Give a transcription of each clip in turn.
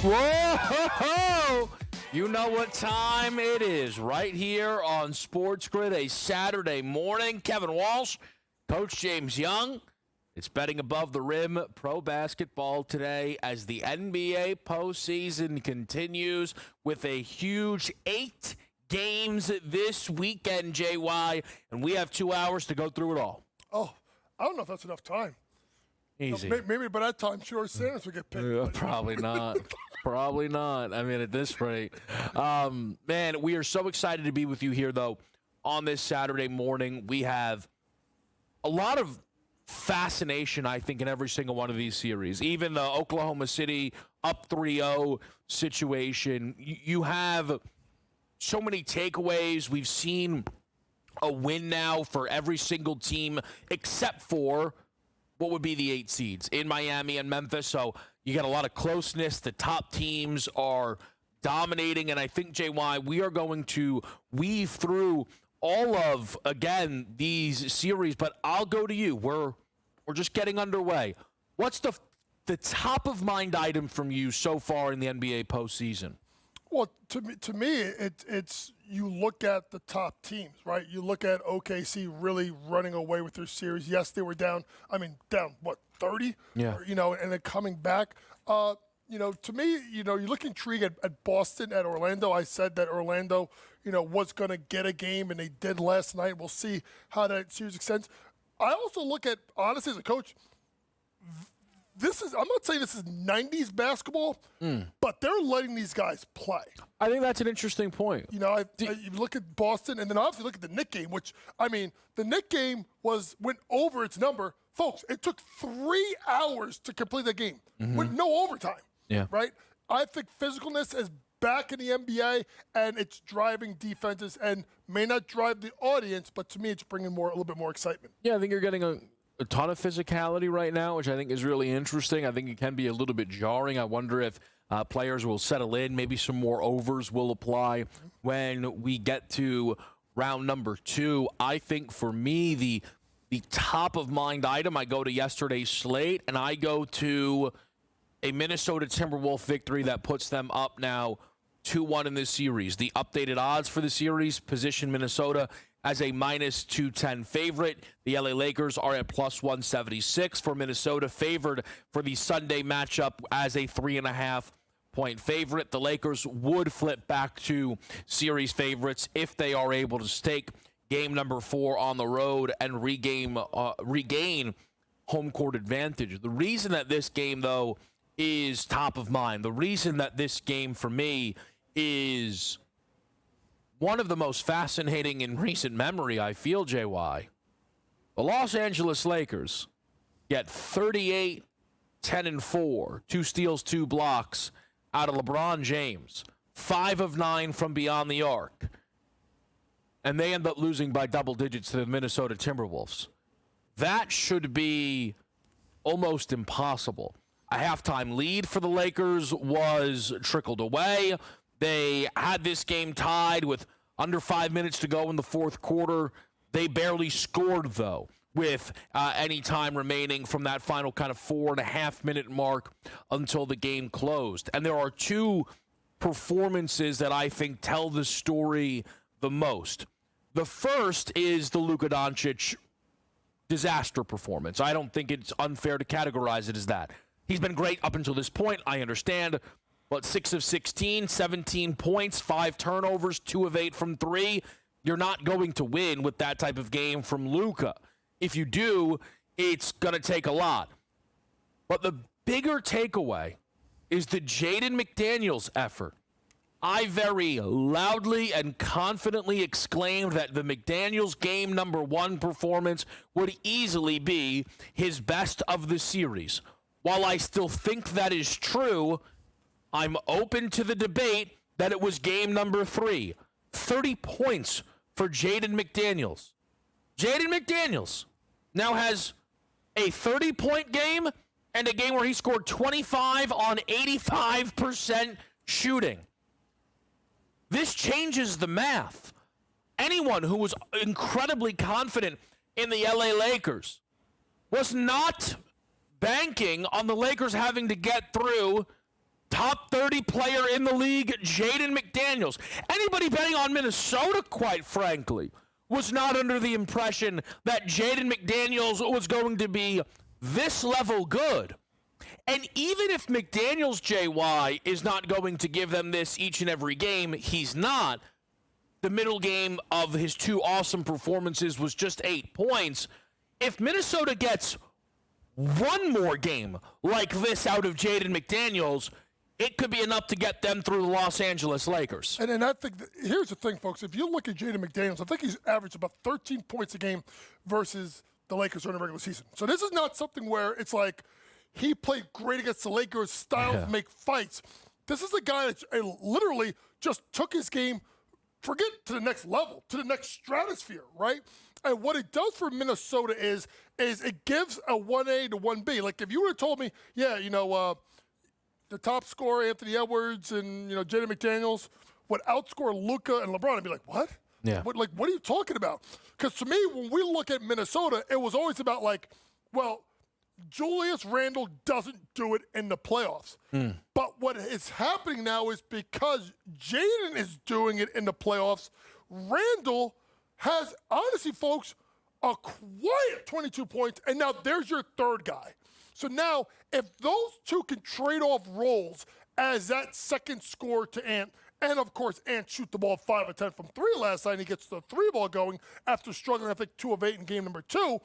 Whoa! You know what time it is right here on SportsGrid, a Saturday morning. Kevin Walsh, Coach James Young. It's Betting Above the Rim pro basketball today as the NBA postseason continues with a huge 8 games this weekend, JY, and we have 2 hours to go through it all. Oh, I don't know if that's enough time. Easy. Maybe by that time, sure, Sanders will get picked. Probably not. Probably not. I mean, at this rate. Man, we are so excited to be with you here, though, on this Saturday morning. We have a lot of fascination, I think, in every single one of these series. Even the Oklahoma City up 3-0 situation. You have so many takeaways. We've seen a win now for every single team except for what would be the 8 seeds in Miami and Memphis. So you got a lot of closeness. The top teams are dominating. And I think, JY, we are going to weave through all of, again, these series. But I'll go to you. We're just getting underway. What's the top of mind item from you so far in the NBA postseason? Well, to me, it's you look at the top teams, right? You look at OKC really running away with their series. Yes, they were down, what, 30? Yeah. Or, and then coming back. To me, you look intrigued at Boston, at Orlando. I said that Orlando, was going to get a game, and they did last night. We'll see how that series extends. I also look at, honestly, as a coach, I'm not saying this is 90s basketball, but they're letting these guys play. I think that's an interesting point. You look at Boston, and then obviously look at the Knick game, which, the Knick game went over its number. Folks, it took 3 hours to complete that game with no overtime. Yeah. Right? I think physicalness is back in the NBA, and it's driving defenses and may not drive the audience, but to me, it's bringing a little bit more excitement. Yeah, I think you're getting a ton of physicality right now, which I think is really interesting. I think it can be a little bit jarring. I wonder if players will settle in. Maybe some more overs will apply when we get to round number 2. I think for me, the top of mind item, I go to yesterday's slate, and I go to a Minnesota Timberwolves victory that puts them up now 2-1 in this series. The updated odds for the series position Minnesota as a minus 210 favorite. The LA Lakers are at plus 176 for Minnesota, favored for the Sunday matchup as a 3.5-point favorite. The Lakers would flip back to series favorites if they are able to stake game number 4 on the road and regain home court advantage. The reason that this game, though, is top of mind, the reason that this game for me is one of the most fascinating in recent memory, I feel, JY. The Los Angeles Lakers get 38, 10, and 4, 2 steals, 2 blocks out of LeBron James, 5 of 9 from beyond the arc, and they end up losing by double digits to the Minnesota Timberwolves. That should be almost impossible. A halftime lead for the Lakers was trickled away. They had this game tied with under 5 minutes to go in the fourth quarter. They barely scored, though, with any time remaining from that final kind of 4.5-minute mark until the game closed. And there are 2 performances that I think tell the story the most. The first is the Luka Doncic disaster performance. I don't think it's unfair to categorize it as that. He's been great up until this point, I understand. But 6 of 16, 17 points, 5 turnovers, 2 of 8 from 3. You're not going to win with that type of game from Luka. If you do, it's going to take a lot. But the bigger takeaway is the Jaden McDaniels effort. I very loudly and confidently exclaimed that the McDaniels game number 1 performance would easily be his best of the series. While I still think that is true, I'm open to the debate that it was game number 3. 30 points for Jaden McDaniels. Jaden McDaniels now has a 30-point game and a game where he scored 25 on 85% shooting. This changes the math. Anyone who was incredibly confident in the LA Lakers was not banking on the Lakers having to get through Top 30 player in the league, Jaden McDaniels. Anybody betting on Minnesota, quite frankly, was not under the impression that Jaden McDaniels was going to be this level good. And even if McDaniels, JY, is not going to give them this each and every game, he's not. The middle game of his 2 awesome performances was just 8 points. If Minnesota gets one more game like this out of Jaden McDaniels, it could be enough to get them through the Los Angeles Lakers. And I think here's the thing, folks. If you look at Jaden McDaniels, I think he's averaged about 13 points a game versus the Lakers during the regular season. So this is not something where it's like he played great against the Lakers, styles make fights. This is a guy that literally just took his game, forget to the next level, to the next stratosphere, right? And what it does for Minnesota is it gives a 1A to 1B. Like if you would have told me, the top scorer, Anthony Edwards, and Jaden McDaniels would outscore Luka and LeBron, I'd be like, what? Yeah. What are you talking about? Because to me, when we look at Minnesota, it was always about Julius Randle doesn't do it in the playoffs. But what is happening now is because Jaden is doing it in the playoffs, Randle has, honestly, folks, a quiet 22 points, and now there's your third guy. So now, if those two can trade off roles as that second scorer to Ant, and of course, Ant shoot the ball 5 of 10 from 3 last night, and he gets the 3 ball going after struggling, I think, 2 of 8 in game number 2,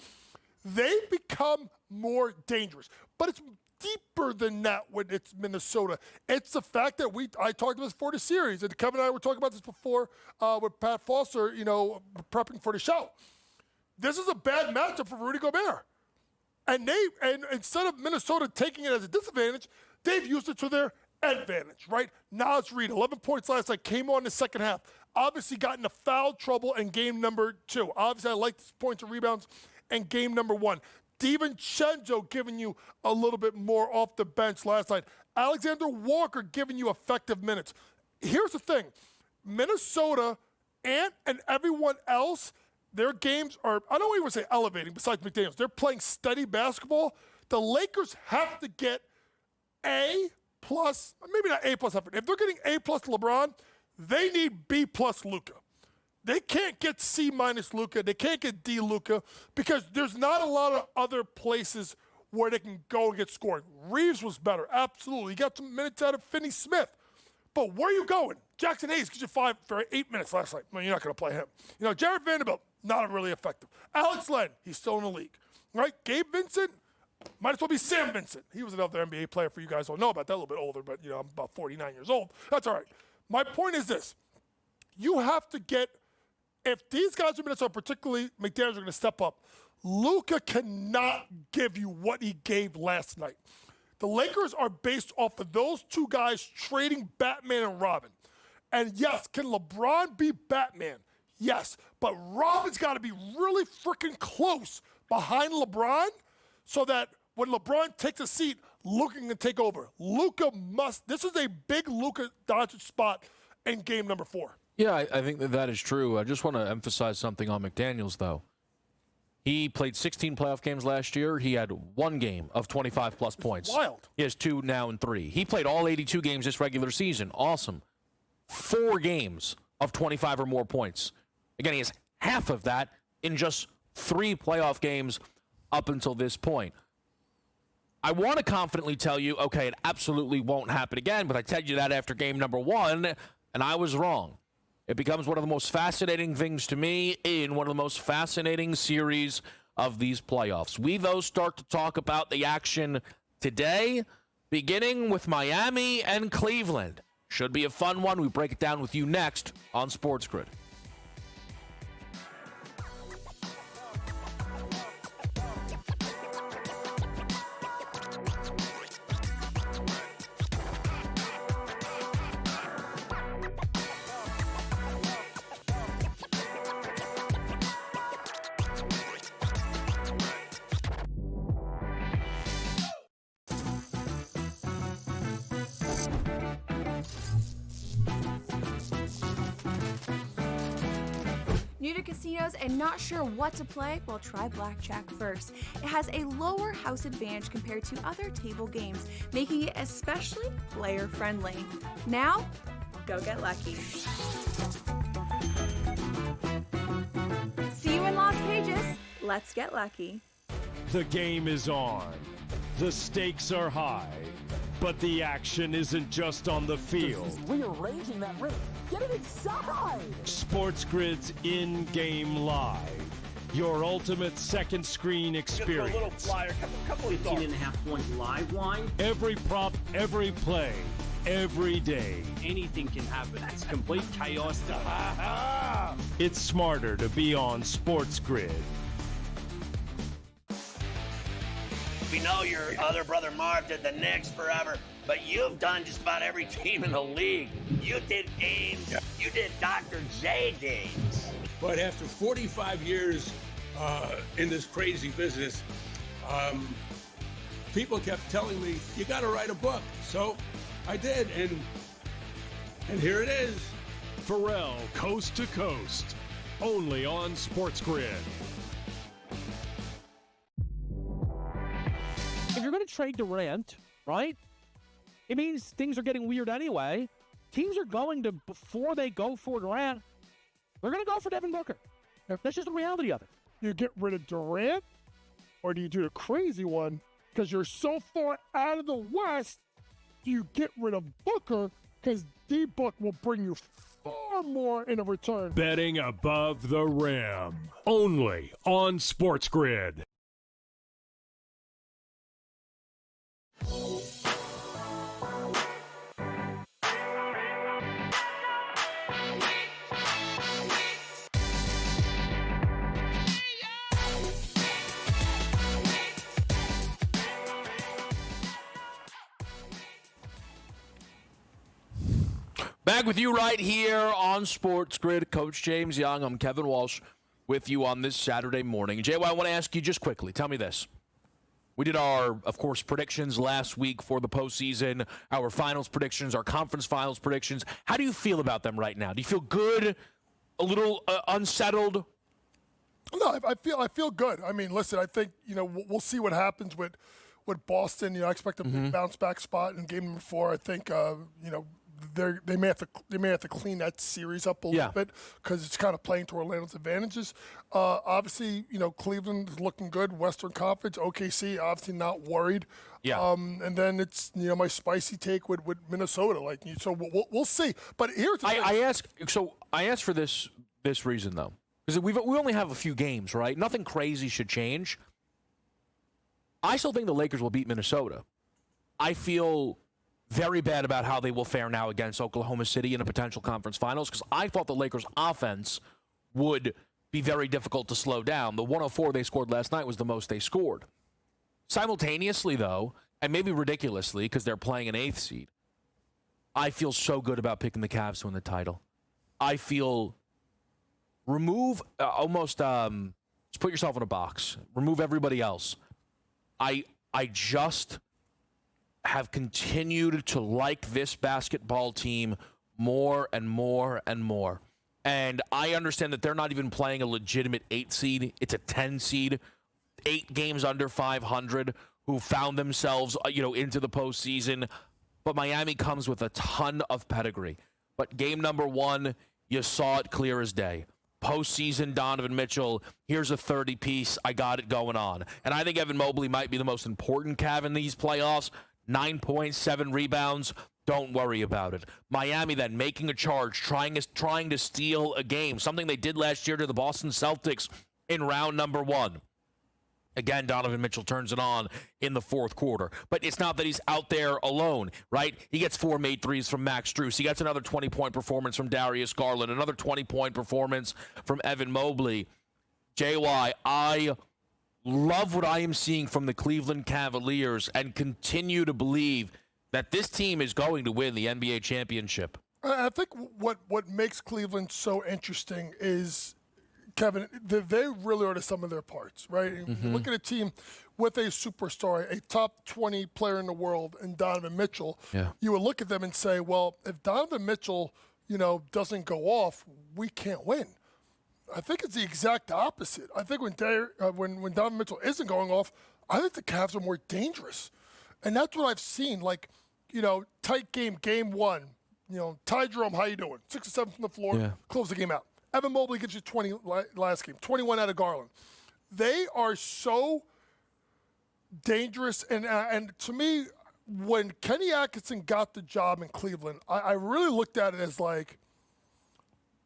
they become more dangerous. But it's deeper than that when it's Minnesota. It's the fact that I talked about this before the series, and Kevin and I were talking about this before with Pat Foster, prepping for the show. This is a bad matchup for Rudy Gobert. And instead of Minnesota taking it as a disadvantage, they've used it to their advantage, right? Naz Reid, 11 points last night, came on in the second half. Obviously got into foul trouble in game number 2. Obviously, I like his points and rebounds in game number 1. DiVincenzo giving you a little bit more off the bench last night. Alexander Walker giving you effective minutes. Here's the thing. Minnesota, Ant, and everyone else, their games are, I don't even want to say elevating besides McDaniels. They're playing steady basketball. The Lakers have to get A+, maybe not A+ effort. If they're getting A+ LeBron, they need B+ Luka. They can't get C- Luka. They can't get D Luka because there's not a lot of other places where they can go and get scoring. Reeves was better, absolutely. He got some minutes out of Finney Smith. But where are you going? Jackson Hayes gives you 5 for 8 minutes last night. Well, you're not going to play him. Jared Vanderbilt, not really effective. Alex Len, he's still in the league. Right? Gabe Vincent, might as well be Sam Vincent. He was another NBA player for you guys. Don't know about that, a little bit older, but I'm about 49 years old. That's all right. My point is this. You have to get, if these guys are Minnesota, particularly McDaniels, are going to step up, Luka cannot give you what he gave last night. The Lakers are based off of those two guys trading Batman and Robin. And yes, can LeBron be Batman? Yes, but Robin's got to be really freaking close behind LeBron so that when LeBron takes a seat, Luka can take over. Luka must. This is a big Luka Doncic spot in game number 4. Yeah, I think that is true. I just want to emphasize something on McDaniels, though. He played 16 playoff games last year. He had 1 game of 25-plus points. Wild. He has 2 now and 3. He played all 82 games this regular season. Awesome. 4 games of 25 or more points. Again, he has half of that in just 3 playoff games up until this point. I want to confidently tell you, okay, it absolutely won't happen again, but I tell you that after game number 1, and I was wrong. It becomes one of the most fascinating things to me in one of the most fascinating series of these playoffs. We, though, start to talk about the action today, beginning with Miami and Cleveland. Should be a fun one. We break it down with you next on SportsGrid. New to casinos and not sure what to play? Well, try Blackjack first. It has a lower house advantage compared to other table games, making it especially player-friendly. Now, go get lucky. See you in Las Vegas. Let's get lucky. The game is on. The stakes are high. But the action isn't just on the field. He's rearranging that ring. Get it inside! SportsGrid's in-game live. Your ultimate second screen experience. Just a little flyer, couple of 18.5 points live line. Every prop, every play, every day. Anything can happen. It's complete chaos. It's smarter to be on SportsGrid. We know your other brother Marv did the Knicks forever, but you've done just about every team in the league. You did games. You did Dr. J games. But after 45 years in this crazy business, people kept telling me, you got to write a book. So I did, and here it is. Pharrell, Coast to Coast, only on SportsGrid. If you're going to trade Durant, right, it means things are getting weird anyway. Teams are going to, before they go for Durant, they're going to go for Devin Booker. That's just the reality of it. You get rid of Durant, or do you do the crazy one? Because you're so far out of the West, do you get rid of Booker? Because D-Book will bring you far more in a return. Betting above the rim, only on SportsGrid. Back with you right here on SportsGrid. Coach James Young. I'm Kevin Walsh with you on this Saturday morning. JY, I want to ask you just quickly. Tell me this. We did our, of course, predictions last week for the postseason, our finals predictions, our conference finals predictions. How do you feel about them right now? Do you feel good, a little unsettled? No, I feel good. I mean, listen, I think, we'll see what happens with Boston. I expect a big bounce back spot in game number 4. I think, they may have to clean that series up a little bit because it's kind of playing to Orlando's advantages. Obviously, Cleveland is looking good. Western Conference, OKC, obviously not worried. Yeah. And then it's my spicy take with Minnesota. So we'll see. But here's the thing. I ask for this reason though, because we only have a few games, right? Nothing crazy should change. I still think the Lakers will beat Minnesota. I feel very bad about how they will fare now against Oklahoma City in a potential conference finals because I thought the Lakers' offense would be very difficult to slow down. The 104 they scored last night was the most they scored. Simultaneously, though, and maybe ridiculously because they're playing an 8th seed, I feel so good about picking the Cavs to win the title. I feel just put yourself in a box. Remove everybody else. I just have continued to like this basketball team more and more and more. And I understand that they're not even playing a legitimate 8 seed. It's a 10 seed, 8 games under 500, who found themselves, into the postseason. But Miami comes with a ton of pedigree. But game number 1, you saw it clear as day. Postseason Donovan Mitchell, here's a 30-piece, I got it going on. And I think Evan Mobley might be the most important Cav in these playoffs. 9 points, 7 rebounds. Don't worry about it. Miami then making a charge, trying to steal a game, something they did last year to the Boston Celtics in round number 1. Again, Donovan Mitchell turns it on in the 4th quarter. But it's not that he's out there alone, right? He gets 4 made threes from Max Strus. He gets another 20-point performance from Darius Garland, another 20-point performance from Evan Mobley. JY, I love what I am seeing from the Cleveland Cavaliers and continue to believe that this team is going to win the NBA championship. I think what makes Cleveland so interesting is, Kevin, they really are the sum of their parts, right? Mm-hmm. Look at a team with a superstar, a top 20 player in the world, and Donovan Mitchell. Yeah. You would look at them and say, well, if Donovan Mitchell, doesn't go off, we can't win. I think it's the exact opposite. I think when Donovan Mitchell isn't going off, I think the Cavs are more dangerous. And that's what I've seen. Like, tight game one. Ty Jerome, how you doing? 6 or 7 from the floor, close the game out. Evan Mobley gets you 20 last game, 21 out of Garland. They are so dangerous. And to me, when Kenny Atkinson got the job in Cleveland, I really looked at it as like,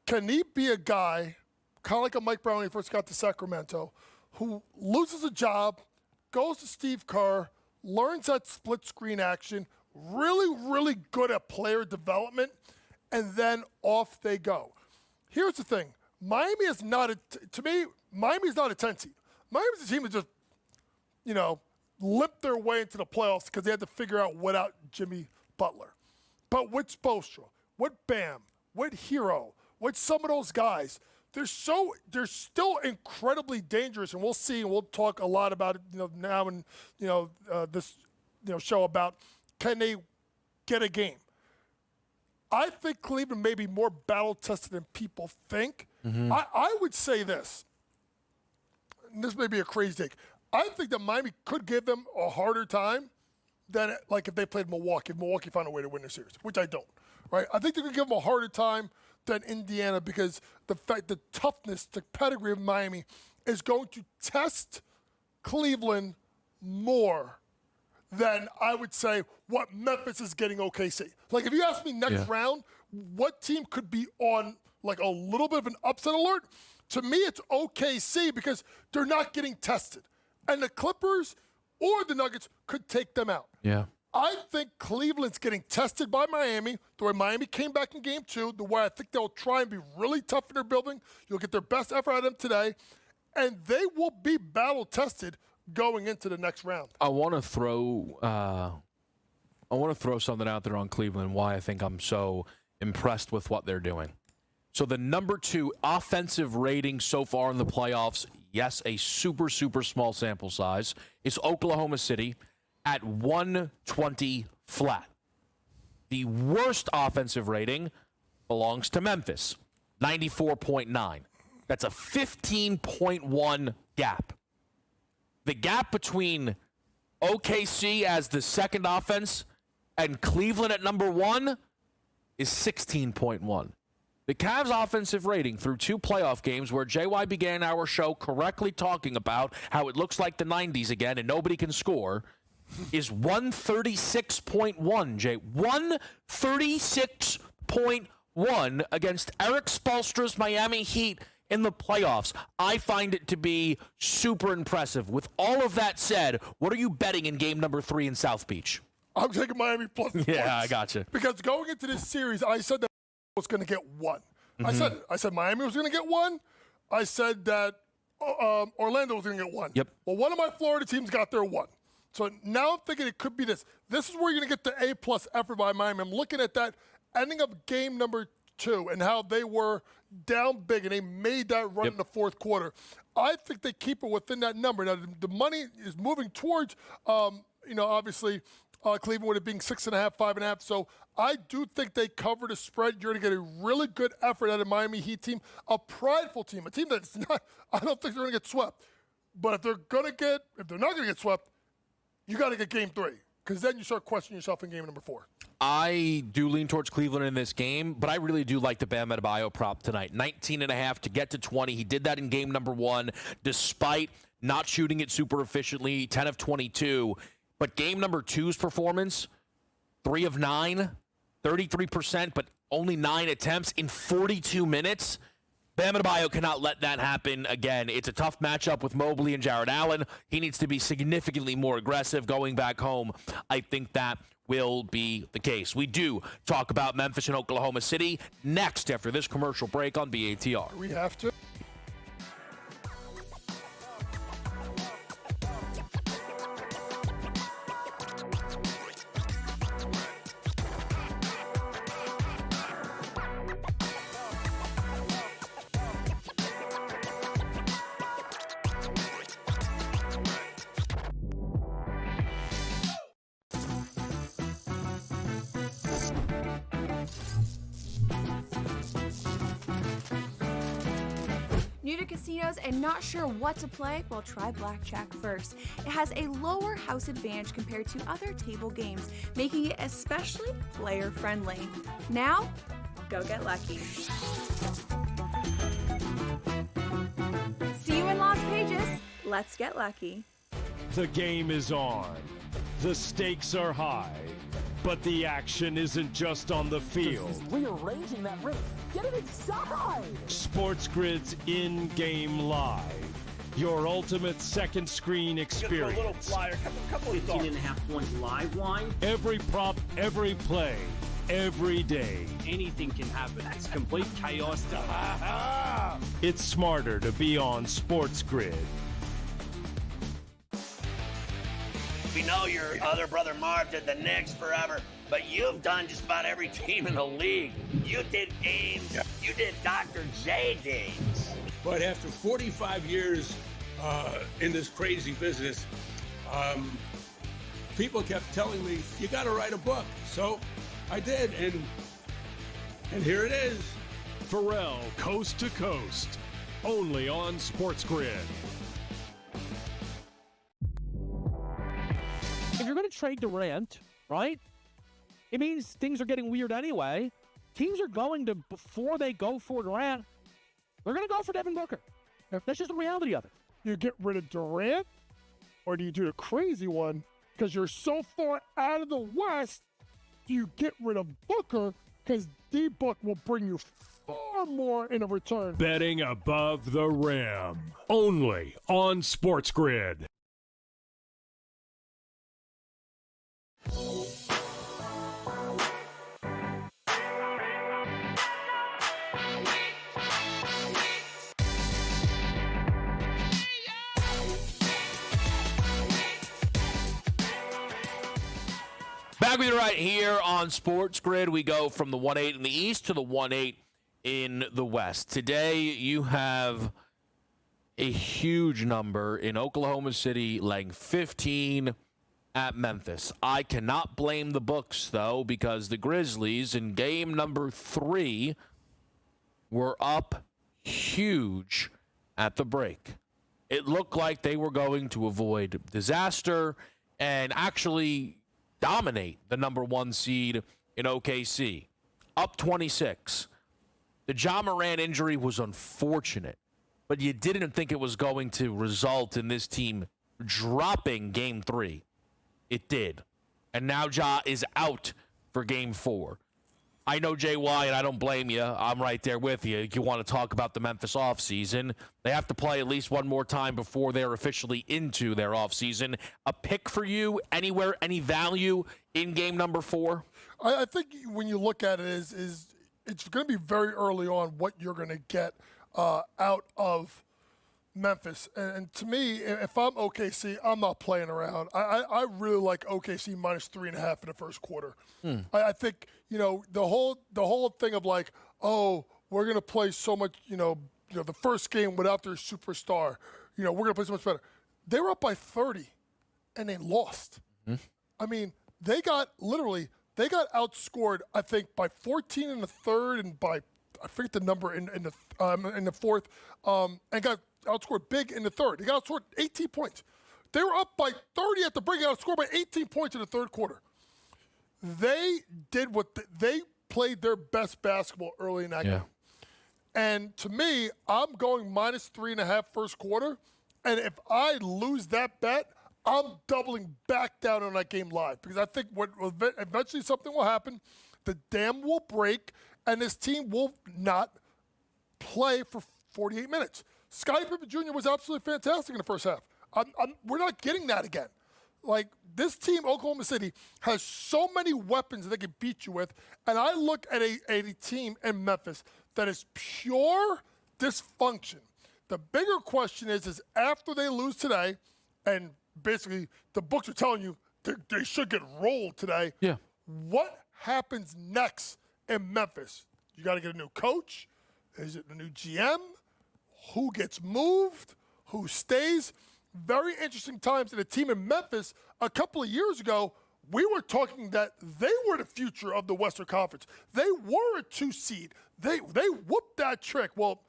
can he be a guy, kind of like a Mike Brown when he first got to Sacramento, who loses a job, goes to Steve Kerr, learns that split screen action, really, really good at player development, and then off they go. Here's the thing. Miami is not to me, Miami's not a 10 seed. Miami's a team that just, limped their way into the playoffs because they had to figure out without Jimmy Butler. But with Spoelstra, with Bam, with Hero, with some of those guys, they're still incredibly dangerous, and we'll see, and we'll talk a lot about it, now and this show about can they get a game. I think Cleveland may be more battle tested than people think. I would say this, and this may be a crazy take. I think that Miami could give them a harder time than like if they played Milwaukee. If Milwaukee found a way to win the series, which I don't. Right? I think they could give them a harder time than Indiana because the toughness, the pedigree of Miami is going to test Cleveland more than I would say what Memphis is getting OKC. Like if you ask me next round, what team could be on like a little bit of an upset alert? To me, it's OKC because they're not getting tested. And the Clippers or the Nuggets could take them out. Yeah. I think Cleveland's getting tested by Miami, the way Miami came back in game 2, the way I think they'll try and be really tough in their building. You'll get their best effort out of them today, and they will be battle-tested going into the next round. I want to throw something out there on Cleveland, why I think I'm so impressed with what they're doing. So the number 2 offensive rating so far in the playoffs, yes, a super, super small sample size, is Oklahoma City at 120 flat. The worst offensive rating belongs to Memphis, 94.9. That's a 15.1 gap. The gap between OKC as the second offense and Cleveland at number 1 is 16.1. The Cavs' offensive rating through 2 playoff games where JY began our show correctly talking about how it looks like the 90s again and nobody can score is 136.1, Jay. 136.1 against Eric Spoelstra's Miami Heat in the playoffs. I find it to be super impressive. With all of that said, what are you betting in game number 3 in South Beach? I'm taking Miami plus the points. I gotcha. Because going into this series, I said that was going to get 1. I said it. I said Miami was going to get 1. I said that Orlando was going to get 1. Yep. Well, one of my Florida teams got their 1. So now I'm thinking it could be this. This is where you're going to get the A-plus effort by Miami. I'm looking at that ending of game number 2 and how they were down big and they made that run in the fourth quarter. I think they keep it within that number. Now, the money is moving towards, obviously, Cleveland with it being 6.5, 5.5. So I do think they cover the spread. You're going to get a really good effort out of the Miami Heat team, a prideful team, a team that's not. I don't think they're going to get swept. But if they're not going to get swept, you got to get game 3 because then you start questioning yourself in game number 4. I do lean towards Cleveland in this game, but I really do like the Bam Adebayo prop tonight. 19.5 to get to 20. He did that in game number 1, despite not shooting it super efficiently, 10 of 22. But game number 2's performance, 3 of 9, 33%, but only 9 attempts in 42 minutes. Bam Adebayo cannot let that happen again. It's a tough matchup with Mobley and Jared Allen. He needs to be significantly more aggressive going back home. I think that will be the case. We do talk about Memphis and Oklahoma City next after this commercial break on BATR. We have to. New to casinos and not sure what to play? Well, try blackjack first. It has a lower house advantage compared to other table games, making it especially player-friendly. Now, go get lucky. See you in Las Vegas. Let's get lucky. The game is on. The stakes are high. But the action isn't just on the field. Rearranging that ring. Get it inside! SportsGrid's in-game live. Your ultimate second screen experience. Just a little flyer, couple of 15.5 points live line. Every prop, every play, every day. Anything can happen. It's complete chaos. It's smarter to be on SportsGrid. We know your other brother Marv did the Knicks forever, but you've done just about every team in the league. You did games. Yeah. You did Dr. J games. But after 45 years in this crazy business, people kept telling me, you got to write a book. So I did, and here it is. Pharrell, Coast to Coast, only on SportsGrid. If you're going to trade Durant, right, it means things are getting weird anyway. Teams are going to, before they go for Durant, they're going to go for Devin Booker. That's just the reality of it. You get rid of Durant, or do you do the crazy one? Because you're so far out of the West, do you get rid of Booker? Because D-Book will bring you far more in a return. Betting above the rim, only on SportsGrid. Back with you right here on SportsGrid. We go from the 1-8 in the East to the 1-8 in the West. Today, you have a huge number in Oklahoma City, laying 15 at Memphis. I cannot blame the books, though, because the Grizzlies in game number 3 were up huge at the break. It looked like they were going to avoid disaster and actually dominate the number 1 seed in OKC. Up 26. The Ja Morant injury was unfortunate, but you didn't think it was going to result in this team dropping game 3. It did. And now Ja is out for game 4. I know JY, and I don't blame you. I'm right there with you. You want to talk about the Memphis offseason. They have to play at least one more time before they're officially into their offseason. A pick for you anywhere, any value in game number 4? I think when you look at it, is it's going to be very early on what you're going to get out of Memphis. And to me, if I'm OKC, I'm not playing around. I really like OKC minus 3.5 in the first quarter. I think, the whole thing of like, oh, we're going to play so much, the first game without their superstar, we're going to play so much better. They were up by 30 and they lost. I mean, they got outscored, I think, by 14 in the third and by, I forget the number in the fourth, and got outscored big in the third. They got outscored 18 points. They were up by 30 at the break, got outscored by 18 points in the third quarter. They did they played their best basketball early in that game. And to me, I'm going minus 3.5 first quarter. And if I lose that bet, I'm doubling back down on that game live, because I think eventually something will happen. The dam will break, and this team will not play for 48 minutes. Scottie Pippen Jr. was absolutely fantastic in the first half. We're not getting that again. Like, this team, Oklahoma City, has so many weapons that they can beat you with, and I look at a team in Memphis that is pure dysfunction. The bigger question is after they lose today, and basically the books are telling you they should get rolled today, what happens next in Memphis? You got to get a new coach. Is it the new GM? Who gets moved? Who stays? Very interesting times in a team in Memphis. A couple of years ago, we were talking that they were the future of the Western Conference. They were a 2 seed. They whooped that trick. Well,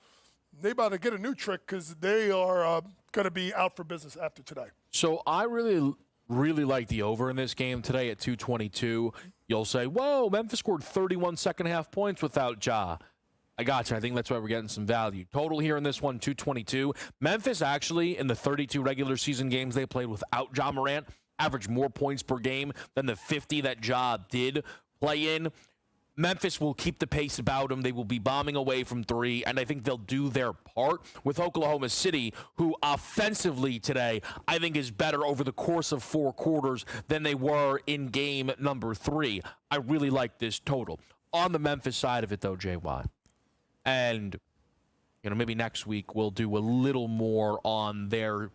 they about to get a new trick because they are going to be out for business after today. So I really like the over in this game today at 222. You'll say, whoa, Memphis scored 31 second-half points without Ja. I got you. I think that's why we're getting some value. Total here in this one, 222. Memphis actually, in the 32 regular season games they played without Ja Morant, averaged more points per game than the 50 that Ja did play in. Memphis will keep the pace about them. They will be bombing away from three, and I think they'll do their part with Oklahoma City, who offensively today I think is better over the course of 4 quarters than they were in game number 3. I really like this total. On the Memphis side of it, though, JY, and maybe next week we'll do a little more on their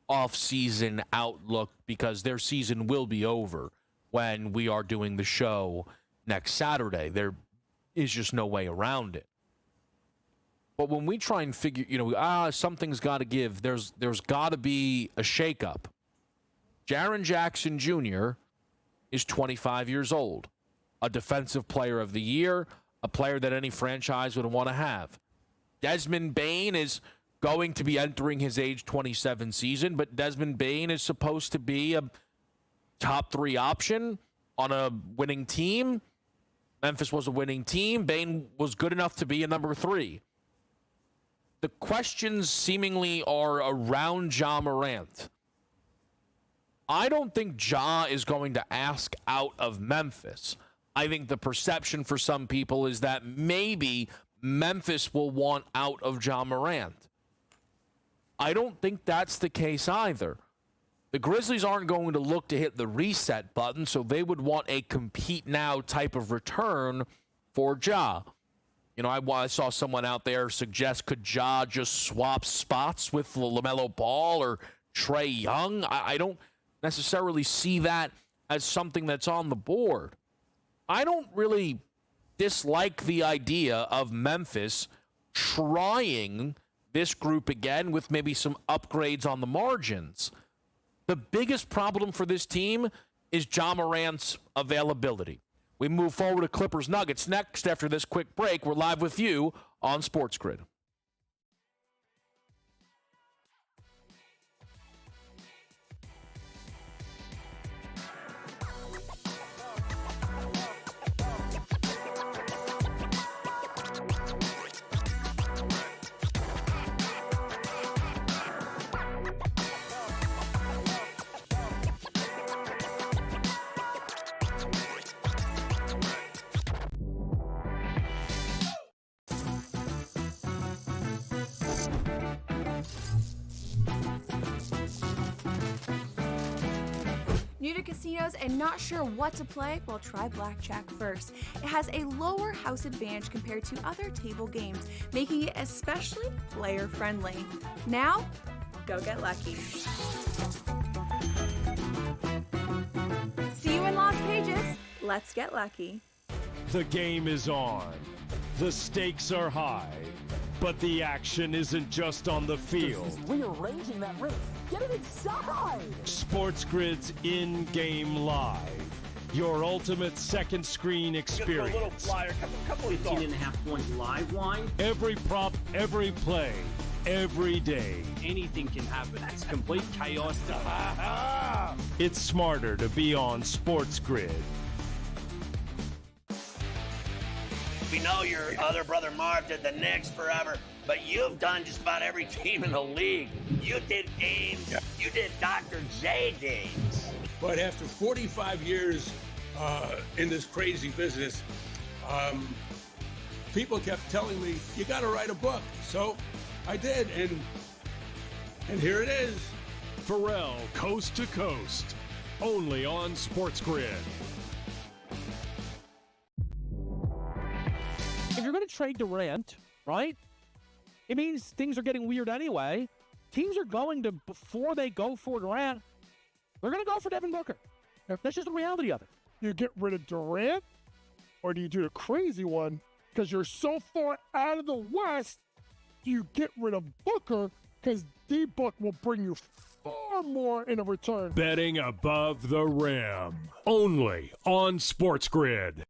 off-season outlook because their season will be over when we are doing the show next Saturday. There is just no way around it. But when we try and figure, something's got to give. There's got to be a shakeup. Jaren Jackson Jr. is 25 years old, a defensive player of the year, a player that any franchise would want to have. Desmond Bane is going to be entering his age 27 season, but Desmond Bane is supposed to be a top 3 option on a winning team. Memphis was a winning team. Bane was good enough to be a number 3. The questions seemingly are around Ja Morant. I don't think Ja is going to ask out of Memphis. I think the perception for some people is that maybe Memphis will want out of Ja Morant. I don't think that's the case either. The Grizzlies aren't going to look to hit the reset button, so they would want a compete now type of return for Ja. I saw someone out there suggest, could Ja just swap spots with LaMelo Ball or Trae Young? I don't necessarily see that as something that's on the board. I don't really dislike the idea of Memphis trying this group again with maybe some upgrades on the margins. The biggest problem for this team is Ja Morant's availability. We move forward to Clippers Nuggets next after this quick break. We're live with you on SportsGrid. New to casinos and not sure what to play? Well, try blackjack first. It has a lower house advantage compared to other table games, making it especially player-friendly. Now, go get lucky. See you in Las Vegas. Let's get lucky. The game is on. The stakes are high. But the action isn't just on the field. Rearranging that roof. Get it inside! SportsGrid's in-game live. Your ultimate second screen experience. Just a little flyer, couple of thoughts. 18.5 point live line. Every prop, every play, every day. Anything can happen. It's complete chaos. It's smarter to be on SportsGrid. We know your other brother Marv did the Knicks forever, but you've done just about every team in the league. You did Ames. Yeah. You did Dr. J games. But after 45 years in this crazy business, people kept telling me, you got to write a book. So I did, and here it is. Pharrell, Coast to Coast, only on SportsGrid. If you're going to trade Durant, right, it means things are getting weird anyway. Teams are going to, before they go for Durant, they're going to go for Devin Booker. That's just the reality of it. You get rid of Durant, or do you do the crazy one? Because you're so far out of the West, do you get rid of Booker? Because D-Book will bring you far more in a return. Betting above the rim, only on SportsGrid.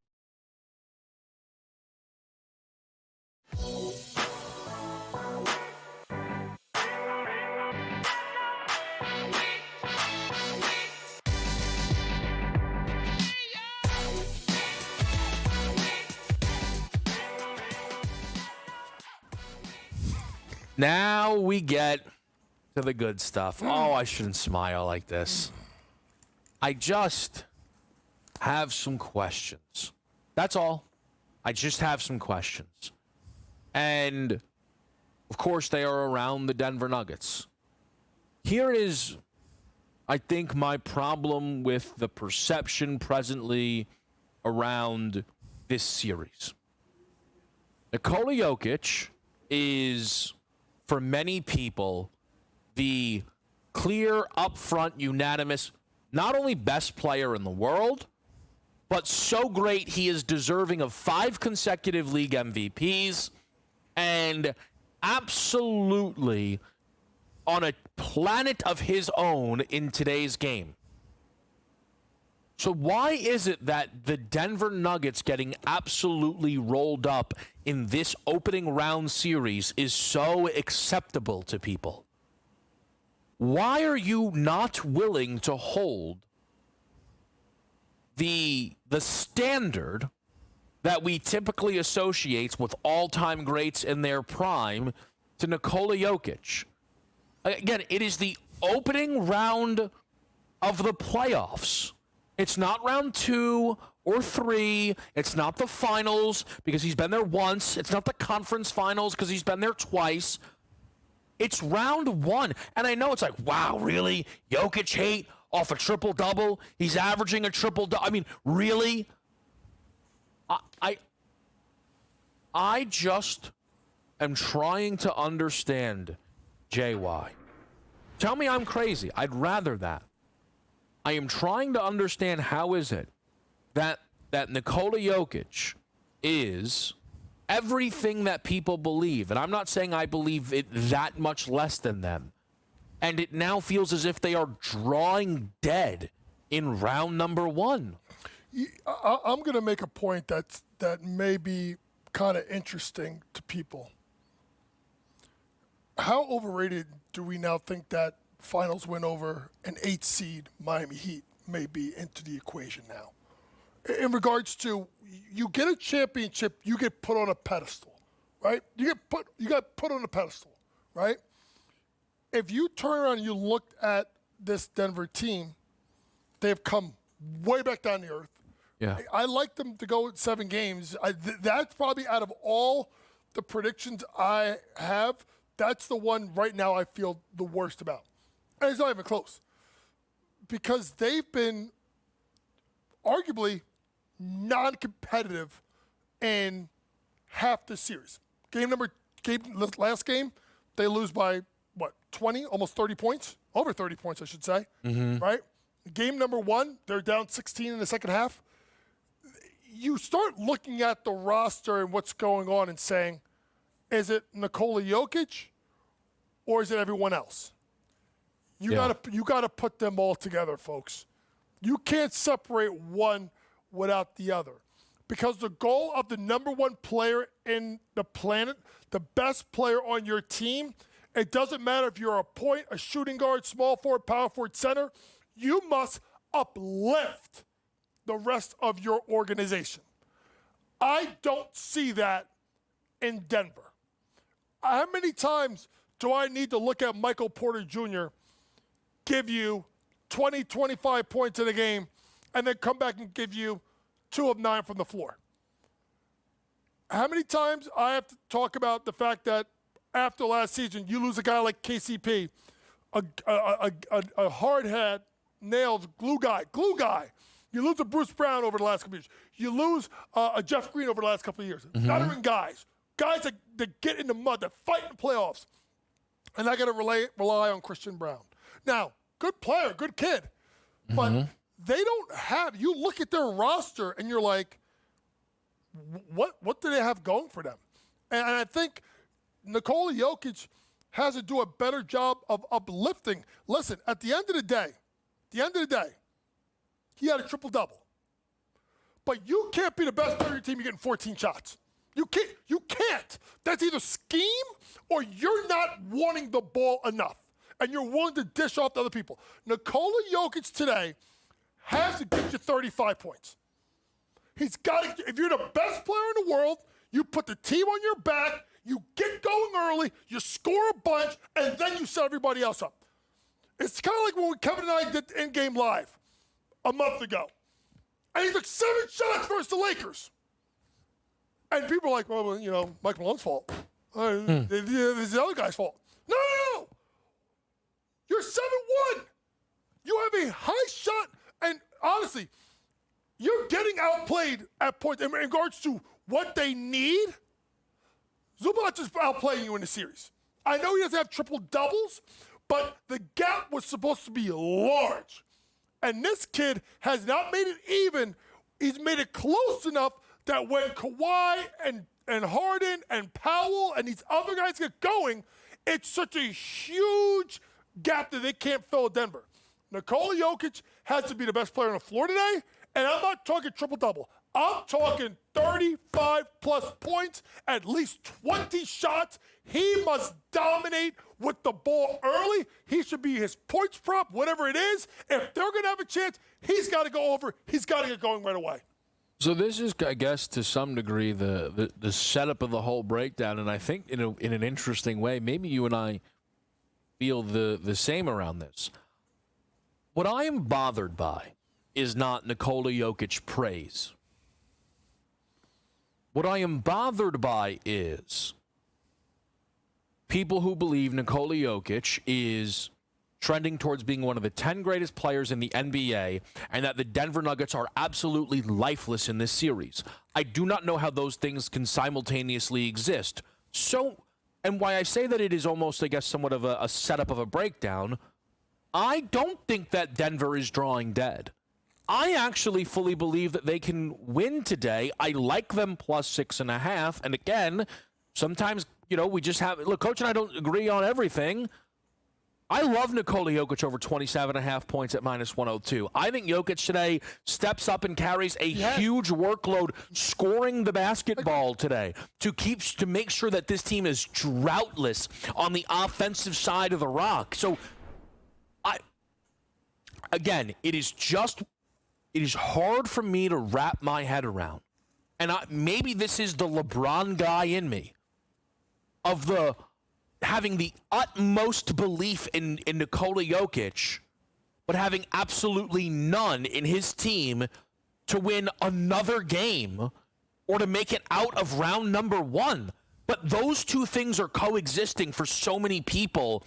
Now we get to the good stuff. Oh, I shouldn't smile like this. I just have some questions. That's all. I just have some questions. And, of course, they are around the Denver Nuggets. Here is, I think, my problem with the perception presently around this series. Nikola Jokic is, for many people, the clear, upfront, unanimous, not only best player in the world, but so great he is deserving of 5 consecutive league MVPs and absolutely on a planet of his own in today's game. So why is it that the Denver Nuggets getting absolutely rolled up in this opening round series is so acceptable to people? Why are you not willing to hold the standard that we typically associate with all-time greats in their prime to Nikola Jokic? Again, it is the opening round of the playoffs. It's not round 2 or 3. It's not the finals because he's been there once. It's not the conference finals because he's been there twice. It's round 1. And I know it's like, wow, really? Jokic hate off a triple-double? He's averaging a triple-double? I mean, really? I just am trying to understand, JY. Tell me I'm crazy. I'd rather that. I am trying to understand how is it that Nikola Jokic is everything that people believe. And I'm not saying I believe it that much less than them. And it now feels as if they are drawing dead in round number 1. I'm going to make a point that may be kind of interesting to people. How overrated do we now think that finals win over an 8 seed Miami Heat may be into the equation now? In regards to, you get a championship, you get put on a pedestal, right? You got put on a pedestal, right? If you turn around and you look at this Denver team, they've come way back down to earth. Yeah. I like them to go 7 games. That's probably out of all the predictions I have, that's the one right now I feel the worst about. And it's not even close. Because they've been non-competitive in half the series. Last game, they lose by, 20, almost 30 points? Over 30 points, I should say, right? Game number 1, they're down 16 in the second half. You start looking at the roster and what's going on and saying, is it Nikola Jokic or is it everyone else? You gotta put them all together, folks. You can't separate one without the other. Because the goal of the number 1 player in the planet, the best player on your team, it doesn't matter if you're a point, a shooting guard, small forward, power forward, center, you must uplift the rest of your organization. I don't see that in Denver. How many times do I need to look at Michael Porter Jr. give you 20, 25 points in a game and then come back and give you 2 of 9 from the floor? How many times I have to talk about the fact that after last season, you lose a guy like KCP, a hard hat, nails, glue guy. You lose a Bruce Brown over the last couple of years. You lose a Jeff Green over the last couple of years. Veteran guys that get in the mud, that fight in the playoffs. And I got to rely on Christian Brown. Now, good player, good kid. But they don't have, you look at their roster and you're like, what do they have going for them? And I think Nikola Jokic has to do a better job of uplifting. Listen, at the end of the day, he had a triple-double. But you can't be the best player on your team, you're getting 14 shots. You can't. That's either scheme or you're not wanting the ball enough. And you're willing to dish off to other people. Nikola Jokic today has to get you 35 points. He's got to, if you're the best player in the world, you put the team on your back, You get going early, you score a bunch, and then you set everybody else up. It's kind of like when Kevin and I did In-Game Live a month ago. And he took 7 shots versus the Lakers. And people are like, well, you know, Mike Malone's fault. It's the other guy's fault. No. You're 7-1. You have a high shot. And honestly, you're getting outplayed at points in regards to what they need. Zubac is outplaying you in the series. I know he doesn't have triple doubles, but the gap was supposed to be large. And this kid has not made it even. He's made it close enough that when Kawhi and Harden and Powell and these other guys get going, it's such a huge gap that they can't fill at Denver. Nikola Jokic has to be the best player on the floor today, and I'm not talking triple-double. I'm talking 35-plus points, at least 20 shots. He must dominate with the ball early. He should be his points prop, whatever it is. If they're going to have a chance, he's got to go over. He's got to get going right away. So this is, I guess, to some degree, the setup of the whole breakdown, and I think in an interesting way, maybe you and I feel the same around this. What I am bothered by is not Nikola Jokic praise. What I am bothered by is people who believe Nikola Jokic is trending towards being one of the 10 greatest players in the NBA and that the Denver Nuggets are absolutely lifeless in this series. I do not know how those things can simultaneously exist. So, and why I say that it is almost, I guess, somewhat of a setup of a breakdown, I don't think that Denver is drawing dead. I actually fully believe that they can win today. I like them plus 6.5. And again, sometimes, you know, we just have, look, Coach and I don't agree on everything. I love Nikola Jokic over 27.5 points at minus 102. I think Jokic today steps up and carries a huge workload scoring the basketball today to make sure that this team is droughtless on the offensive side of the rock. So, again, it is hard for me to wrap my head around. And maybe this is the LeBron guy in me of having the utmost belief in Nikola Jokic, but having absolutely none in his team to win another game or to make it out of round number 1. But those two things are coexisting for so many people.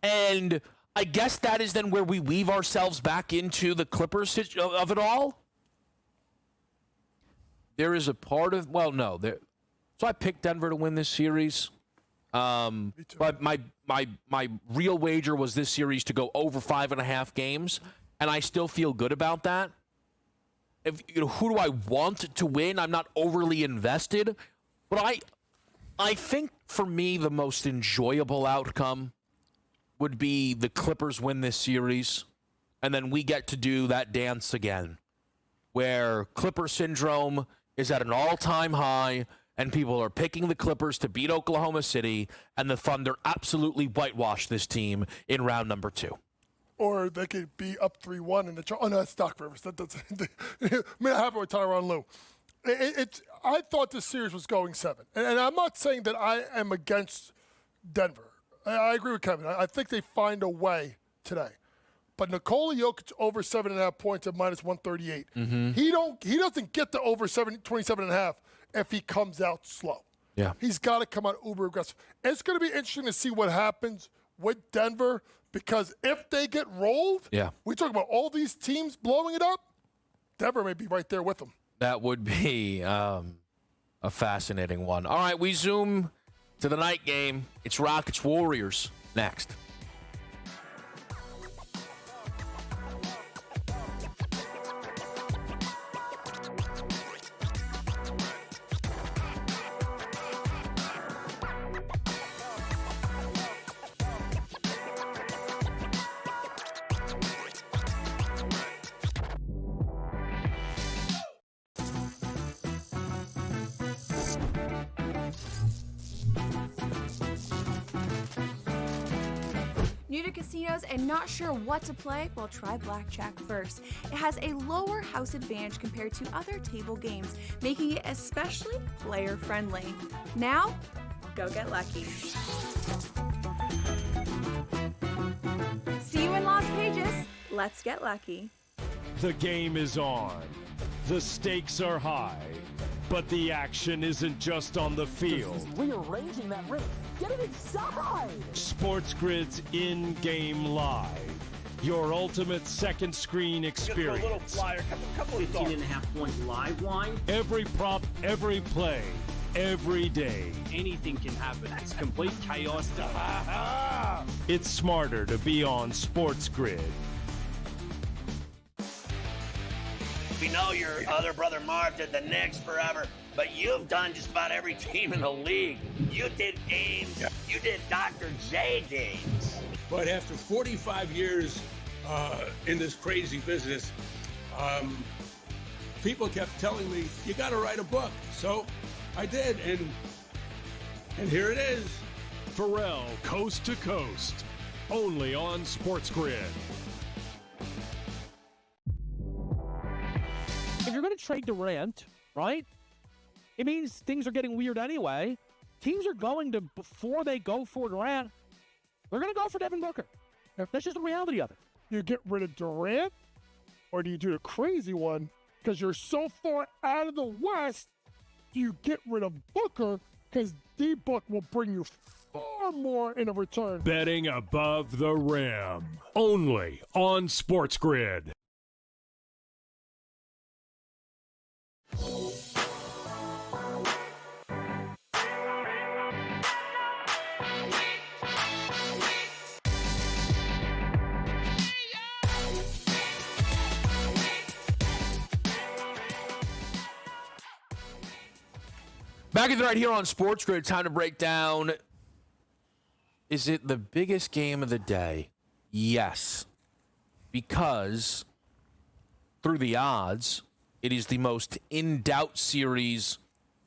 And I guess that is then where we weave ourselves back into the Clippers of it all. There is a part of, so I picked Denver to win this series. But my real wager was this series to go over 5.5 games, and I still feel good about that. Who do I want to win? I'm not overly invested, but I think for me the most enjoyable outcome would be the Clippers win this series, and then we get to do that dance again, where Clipper syndrome is at an all-time high, and people are picking the Clippers to beat Oklahoma City, and the Thunder absolutely whitewash this team in round number 2. Or they could be up 3-1 in the – oh, no, that's Doc Rivers. That doesn't – it may not happen with Tyronn Lue. I thought this series was going 7. And I'm not saying that I am against Denver. I agree with Kevin. I think they find a way today. But Nikola Jokic over 7.5 points at minus 138. Mm-hmm. He doesn't get to over 27.5 if he comes out slow. Yeah. He's got to come out uber aggressive. It's going to be interesting to see what happens with Denver, because if they get rolled, we talk about all these teams blowing it up, Denver may be right there with them. That would be a fascinating one. All right, we zoom to the night game. It's Rockets Warriors next. New to casinos and not sure what to play? Well, try blackjack first. It has a lower house advantage compared to other table games, making it especially player-friendly. Now, go get lucky. See you in Las Vegas. Let's get lucky. The game is on. The stakes are high. But the action isn't just on the field. Rearranging that roof. Get it inside! SportsGrid's in-game live. Your ultimate second screen experience. Just a little flyer, couple of 15.5-point live line. Every prop, every play, every day. Anything can happen. It's complete chaos. It's smarter to be on SportsGrid. We know your other brother Marv did the Knicks forever, but you've done just about every team in the league. You did games. Yeah. You did Dr. J games. But after 45 years in this crazy business, people kept telling me, you got to write a book. So I did, and here it is. Pharrell, Coast to Coast, only on SportsGrid. If you're going to trade Durant, right, it means things are getting weird anyway. Teams are going to, before they go for Durant, they're going to go for Devin Booker. That's just the reality of it. You get rid of Durant, or do you do the crazy one? Because you're so far out of the West, do you get rid of Booker? Because D-Book will bring you far more in a return. Betting above the rim, only on SportsGrid. Back right here on SportsGrid, time to break down. Is it the biggest game of the day? Yes. Because through the odds, it is the most in-doubt series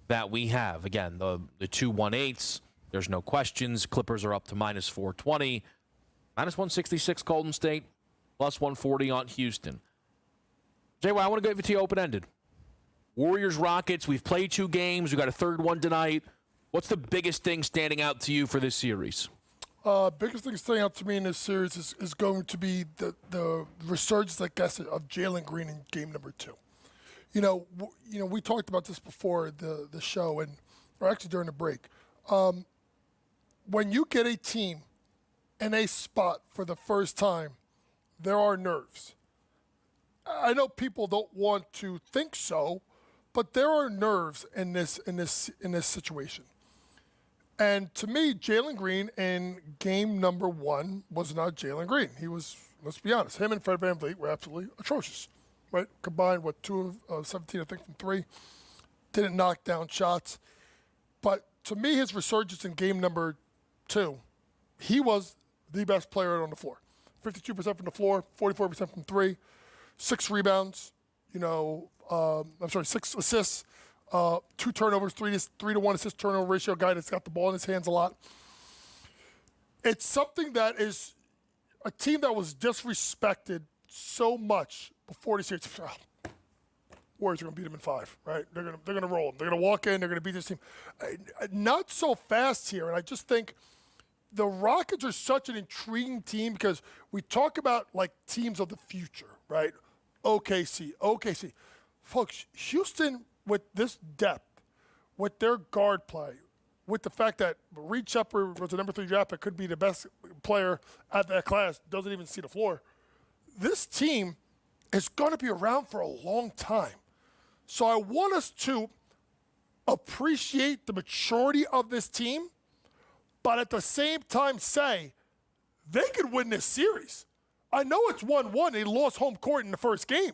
that we have. Again, the 2-1-8s, there's no questions. Clippers are up to minus 420. Minus 166 Golden State, plus 140 on Houston. Jay, I want to give it to you open-ended. Warriors, Rockets, we've played 2 games. We've got a third one tonight. What's the biggest thing standing out to you for this series? Biggest thing standing out to me in this series is going to be the resurgence, I guess, of Jalen Green in game number 2. You know, we talked about this before the show, or actually during the break. When you get a team in a spot for the first time, there are nerves. I know people don't want to think so, but there are nerves in this situation. And to me, Jalen Green in game number 1 was not Jalen Green. He was, let's be honest, him and Fred VanVleet were absolutely atrocious, right? Combined with 2 of 17, I think, from 3. Didn't knock down shots. But to me, his resurgence in game number 2, he was the best player on the floor. 52% from the floor, 44% from 3. 6 rebounds, 6 assists, 2 turnovers, 3 to 1 assist turnover ratio, guy that's got the ball in his hands a lot. It's something that is a team that was disrespected so much before the series. Warriors are going to beat them in 5, right? They're going to roll them. They're going to walk in. They're going to beat this team. Not so fast here, and I just think the Rockets are such an intriguing team because we talk about like teams of the future, right? OKC. Folks, Houston, with this depth, with their guard play, with the fact that Reed Shepard was the number 3 draft pick, could be the best player at that class, doesn't even see the floor. This team is going to be around for a long time. So I want us to appreciate the maturity of this team, but at the same time say they could win this series. I know it's 1-1. They lost home court in the first game.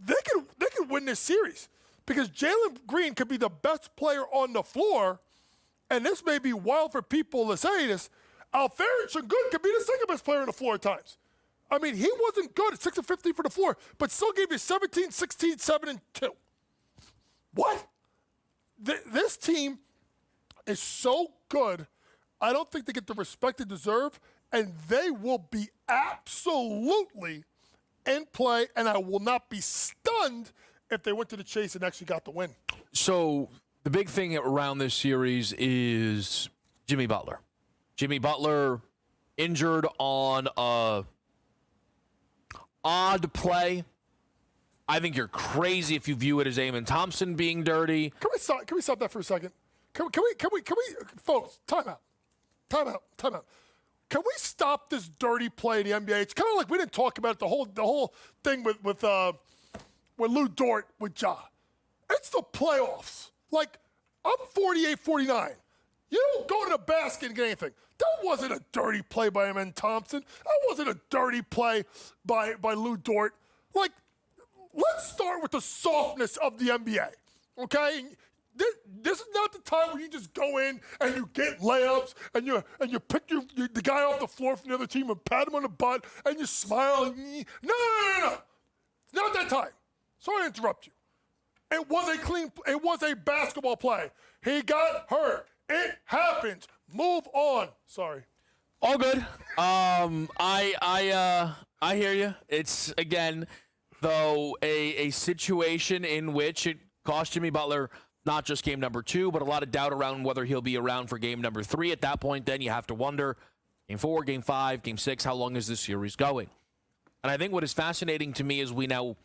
They could win this series because Jalen Green could be the best player on the floor, and this may be wild for people to say this. Alfred Şengün could be the second best player on the floor at times. I mean, he wasn't good at 6 of 50 for the floor, but still gave you 17, 16, 7, and 2. What? This team is so good. I don't think they get the respect they deserve, and they will be absolutely in play, and I will not be stunned if they went to the chase and actually got the win. So The big thing around this series is Jimmy Butler. Jimmy Butler injured on a odd play. I think you're crazy if you view it as Amen Thompson being dirty. Can we stop that for a second? Can we, folks, time out. Can we stop this dirty play in the NBA? It's kind of like we didn't talk about it, the whole thing with Lou Dort with Ja. It's the playoffs. Like, I'm 48-49. You don't go to the basket and get anything. That wasn't a dirty play by Amen Thompson. That wasn't a dirty play by Lou Dort. Like, let's start with the softness of the NBA, okay? This is not the time where you just go in and you get layups and you pick the guy off the floor from the other team and pat him on the butt and you smile. And no. It's not that time. Sorry to interrupt you. It was a basketball play. He got hurt. It happens. Move on. Sorry. All good. I hear you. It's, again, though, a situation in which it cost Jimmy Butler not just game number 2, but a lot of doubt around whether he'll be around for game number 3. At that point, then you have to wonder, game 4, game 5, game 6, how long is this series going? And I think what is fascinating to me as we now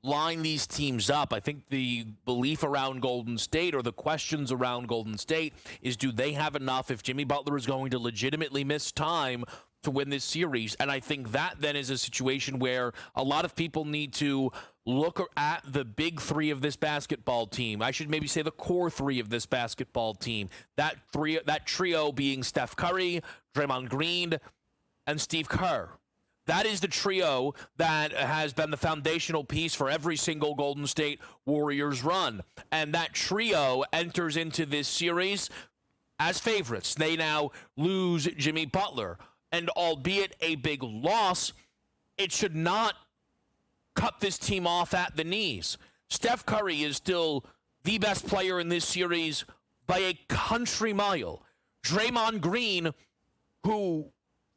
line these teams up, I think the belief around Golden State, or the questions around Golden State, is do they have enough if Jimmy Butler is going to legitimately miss time to win this series? And I think that then is a situation where a lot of people need to look at the big 3 of this basketball team. I should maybe say the core 3 of this basketball team. That trio being Steph Curry, Draymond Green, and Steve Kerr. That is the trio that has been the foundational piece for every single Golden State Warriors run. And that trio enters into this series as favorites. They now lose Jimmy Butler. And albeit a big loss, it should not cut this team off at the knees. Steph Curry is still the best player in this series by a country mile. Draymond Green, who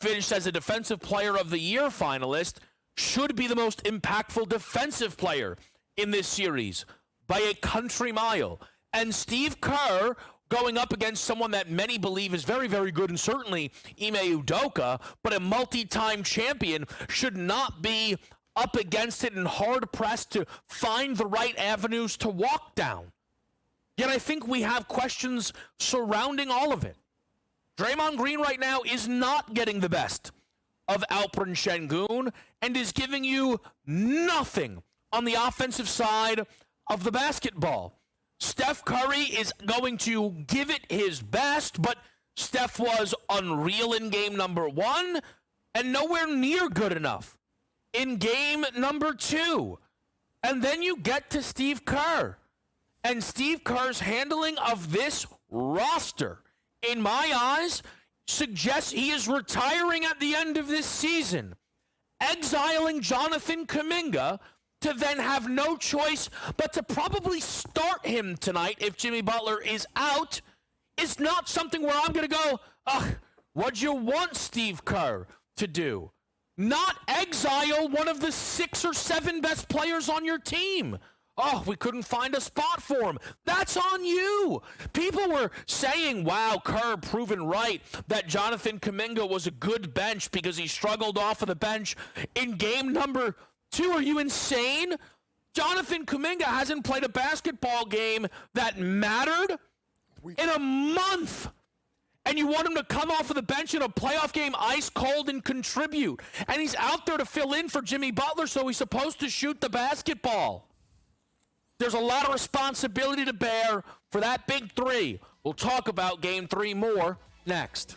finished as a Defensive Player of the Year finalist, should be the most impactful defensive player in this series by a country mile. And Steve Kerr, going up against someone that many believe is very, very good, and certainly Ime Udoka, but a multi-time champion, should not be up against it and hard-pressed to find the right avenues to walk down. Yet I think we have questions surrounding all of it. Draymond Green right now is not getting the best of Alperen Şengün and is giving you nothing on the offensive side of the basketball. Steph Curry is going to give it his best, but Steph was unreal in game number 1 and nowhere near good enough in game number 2. And then you get to Steve Kerr. And Steve Kerr's handling of this roster, in my eyes, suggests he is retiring at the end of this season, exiling Jonathan Kuminga to then have no choice but to probably start him tonight if Jimmy Butler is out, is not something where I'm going to go, what'd you want Steve Kerr to do? Not exile one of the 6 or 7 best players on your team. Oh, we couldn't find a spot for him. That's on you. People were saying, wow, Kerr proven right that Jonathan Kuminga was a good bench because he struggled off of the bench in game number 2. Are you insane? Jonathan Kuminga hasn't played a basketball game that mattered in a month. And you want him to come off of the bench in a playoff game ice cold and contribute. And he's out there to fill in for Jimmy Butler, so he's supposed to shoot the basketball. There's a lot of responsibility to bear for that big 3. We'll talk about game 3 more next.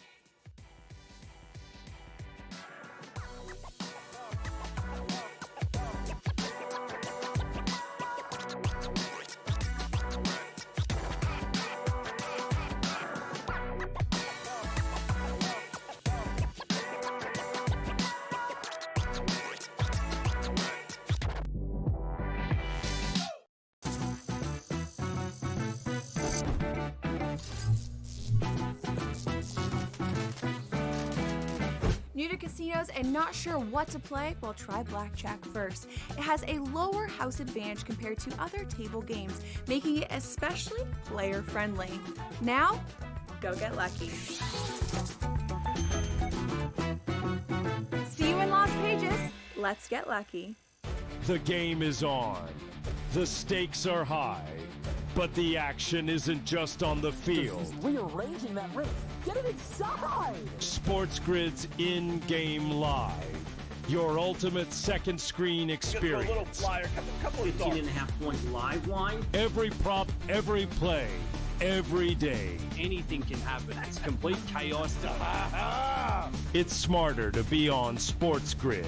New to casinos and not sure what to play? Well, try blackjack first. It has a lower house advantage compared to other table games, making it especially player-friendly. Now, go get lucky. See you in Las Vegas. Let's get lucky. The game is on. The stakes are high. But the action isn't just on the field. He's rearranging that ring. Get it inside! SportsGrid's in-game live. Your ultimate second screen experience. A little flyer, couple of 18.5-point live line. Every prop, every play, every day. Anything can happen. It's complete chaos. It's smarter to be on SportsGrid.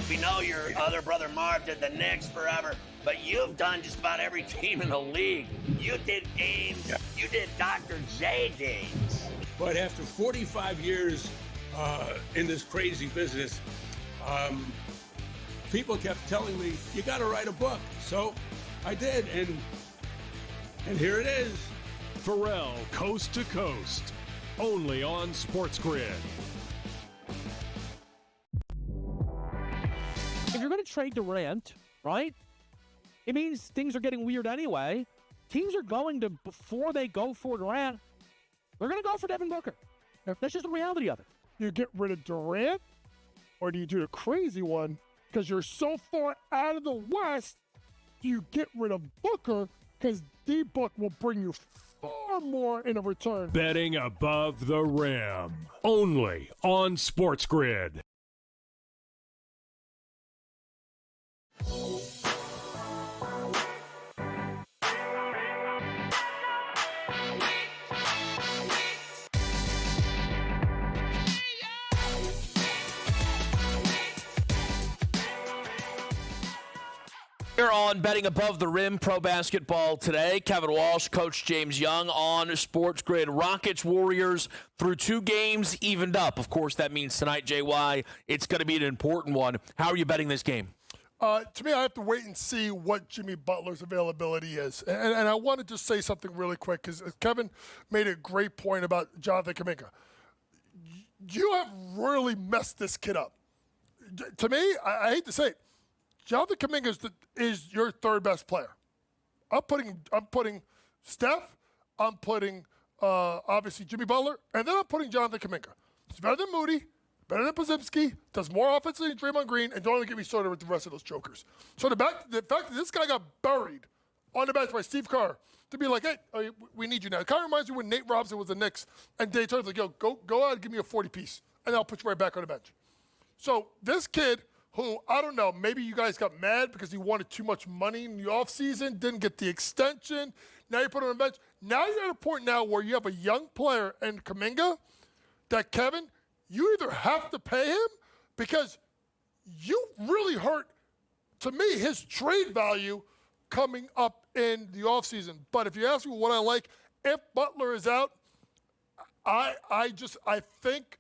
We know your other brother Marv did the Knicks forever, but you've done just about every team in the league. You did Ames. You did Dr. J games. But after 45 years in this crazy business, people kept telling me, you got to write a book. So I did, and here it is. Pharrell, Coast to Coast, only on SportsGrid. If you're going to trade Durant, right, it means things are getting weird anyway. Teams are going to, before they go for Durant, they're going to go for Devin Booker. That's just the reality of it. You get rid of Durant, or do you do the crazy one? Because you're so far out of the West, do you get rid of Booker? Because D-Book will bring you far more in a return. Betting above the rim, only on SportsGrid. Here on Betting Above the Rim Pro Basketball today, Kevin Walsh, Coach James Young on SportsGrid. Rockets Warriors through 2 games evened up. Of course, that means tonight, JY, it's going to be an important one. How are you betting this game? To me, I have to wait and see what Jimmy Butler's availability is. And I want to just say something really quick because Kevin made a great point about Jonathan Kuminga. You have really messed this kid up. To me, I hate to say it, Jonathan Kuminga is your third best player. I'm putting Steph, I'm putting obviously Jimmy Butler, and then I'm putting Jonathan Kuminga. He's better than Moody, better than Podziemski, does more offense than Draymond Green, and don't even get me started with the rest of those jokers. So the fact that this guy got buried on the bench by Steve Kerr to be like, hey, we need you now. It kind of reminds me when Nate Robinson was the Knicks, and Dave Turner's like, yo, go out and give me a 40-piece, and I'll put you right back on the bench. So this kid, who, I don't know, maybe you guys got mad because he wanted too much money in the offseason, didn't get the extension. Now you put him on the bench. Now you're at a point now where you have a young player in Kuminga that, Kevin, you either have to pay him because you really hurt, to me, his trade value coming up in the offseason. But if you ask me what I like, if Butler is out, I think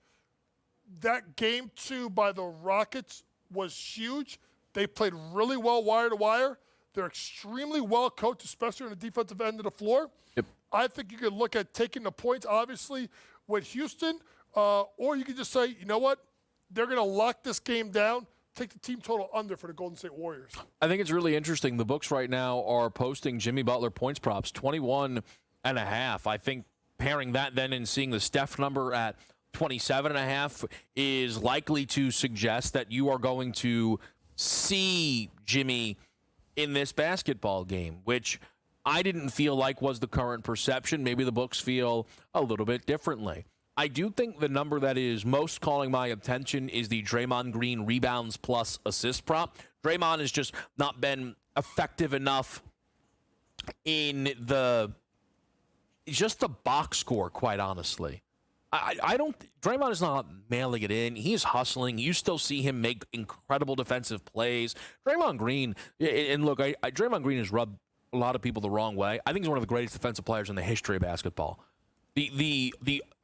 that game 2 by the Rockets was huge. They played really well wire to wire. They're extremely well coached, especially on the defensive end of the floor. Yep. I think you could look at taking the points, obviously, with Houston, or you could just say, you know what, they're going to lock this game down, take the team total under for the Golden State Warriors. I think it's really interesting. The books right now are posting Jimmy Butler points props, 21.5. I think pairing that then and seeing the Steph number at 27.5 is likely to suggest that you are going to see Jimmy in this basketball game, which I didn't feel like was the current perception. Maybe the books feel a little bit differently. I do think the number that is most calling my attention is the Draymond Green rebounds plus assist prop. Draymond has just not been effective enough in the box score, quite honestly. Draymond is not mailing it in. He's hustling. You still see him make incredible defensive plays. Draymond Green, and look, Draymond Green has rubbed a lot of people the wrong way. I think he's one of the greatest defensive players in the history of basketball. The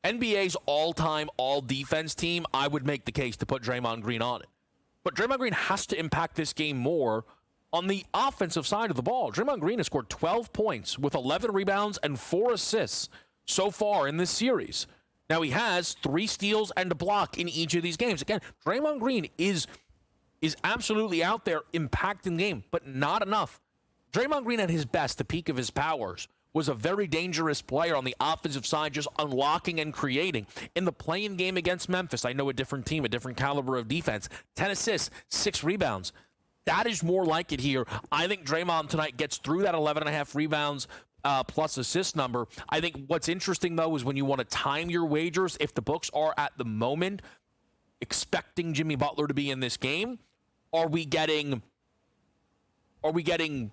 NBA's all-time all-defense team, I would make the case to put Draymond Green on it. But Draymond Green has to impact this game more on the offensive side of the ball. Draymond Green has scored 12 points with 11 rebounds and 4 assists so far in this series. Now, he has 3 steals and a block in each of these games. Again, Draymond Green is absolutely out there impacting the game, but not enough. Draymond Green at his best, the peak of his powers, was a very dangerous player on the offensive side, just unlocking and creating. In the play-in game against Memphis, I know a different team, a different caliber of defense, 10 assists, 6 rebounds. That is more like it here. I think Draymond tonight gets through that 11.5 rebounds plus assist number. I think what's interesting, though, is when you want to time your wagers, if the books are at the moment expecting Jimmy Butler to be in this game, are we getting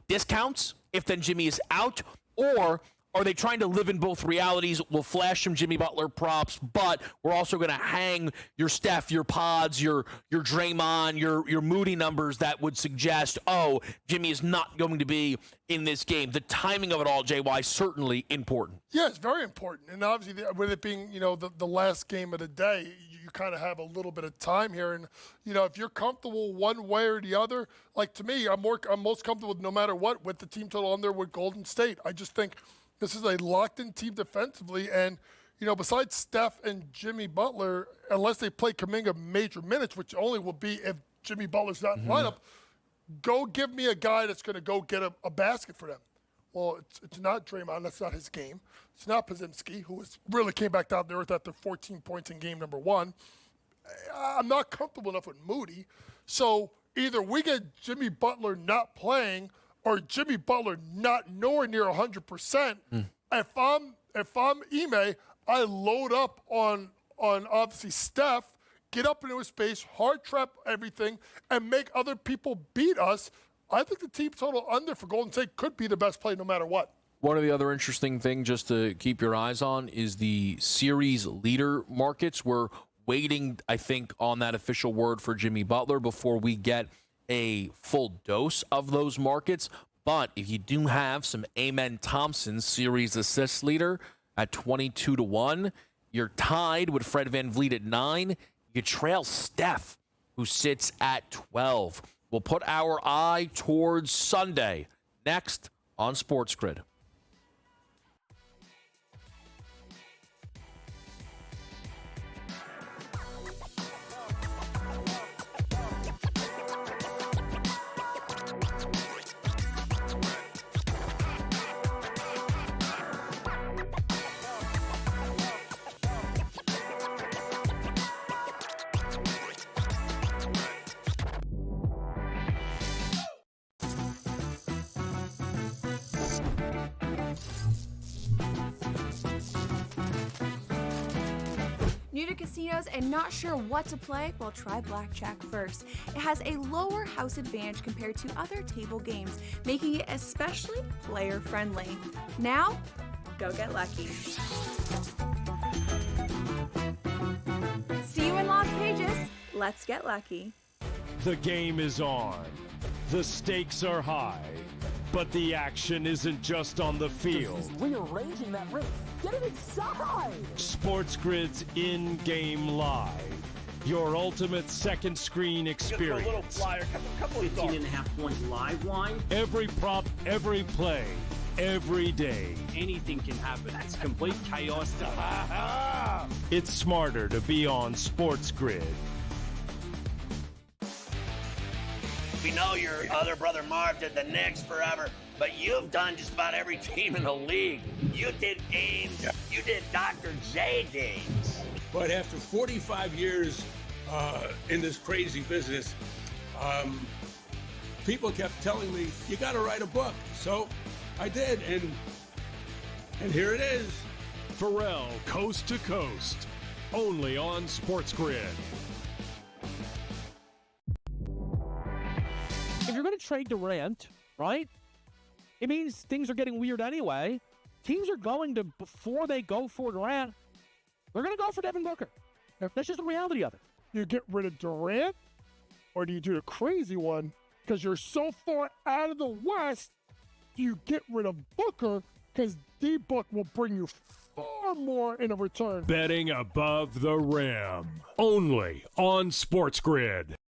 discounts if then Jimmy is out? Or are they trying to live in both realities? We'll flash some Jimmy Butler props, but we're also going to hang your Steph, your Pods, your Draymond, your Moody numbers that would suggest, oh, Jimmy is not going to be in this game. The timing of it all, JY, certainly important. Yeah, it's very important. And obviously, with it being, the last game of the day, you kind of have a little bit of time here. And, if you're comfortable one way or the other, like to me, I'm most comfortable no matter what with the team total under with Golden State. I just think this is a locked-in team defensively. And, besides Steph and Jimmy Butler, unless they play Kuminga major minutes, which only will be if Jimmy Butler's not in lineup, go give me a guy that's going to go get a basket for them. Well, it's not Draymond. That's not his game. It's not Podziemski, who really came back down to earth after 14 points in game number 1. I'm not comfortable enough with Moody. So either we get Jimmy Butler not playing or Jimmy Butler not nowhere near 100%. If I'm Ime, I load up on obviously Steph, get up into his space, hard trap everything, and make other people beat us. I think the team total under for Golden State could be the best play no matter what. One of the other interesting things just to keep your eyes on is the series leader markets. We're waiting, I think, on that official word for Jimmy Butler before we get a full dose of those markets. But if you do have some Amen Thompson series assist leader at 22-1, you're tied with Fred VanVleet at 9. You trail Steph, who sits at 12. We'll put our eye towards Sunday next on SportsGrid. New to casinos and not sure what to play? Well, try blackjack first. It has a lower house advantage compared to other table games, making it especially player-friendly. Now, go get lucky. See you in Las Vegas. Let's get lucky. The game is on. The stakes are high. But the action isn't just on the field. He's rearranging that roof. Get it inside! SportsGrid's in-game live. Your ultimate second screen experience. Just a little flyer, couple of 18.5 point live line. Every prop, every play, every day. Anything can happen. That's complete chaos. It's smarter to be on SportsGrid. We know your other brother Marv did the Knicks forever, but you've done just about every team in the league. You did Ames. Yeah. You did Dr. J games. But after 45 years in this crazy business, people kept telling me, you got to write a book. So I did, and here it is. Pharrell, Coast to Coast, only on SportsGrid. If you're going to trade Durant, right, it means things are getting weird anyway. Teams are going to, before they go for Durant, they're going to go for Devin Booker. That's just the reality of it. You get rid of Durant, or do you do the crazy one? Because you're so far out of the West, do you get rid of Booker? Because D-Book will bring you far more in a return. Betting above the rim, only on SportsGrid.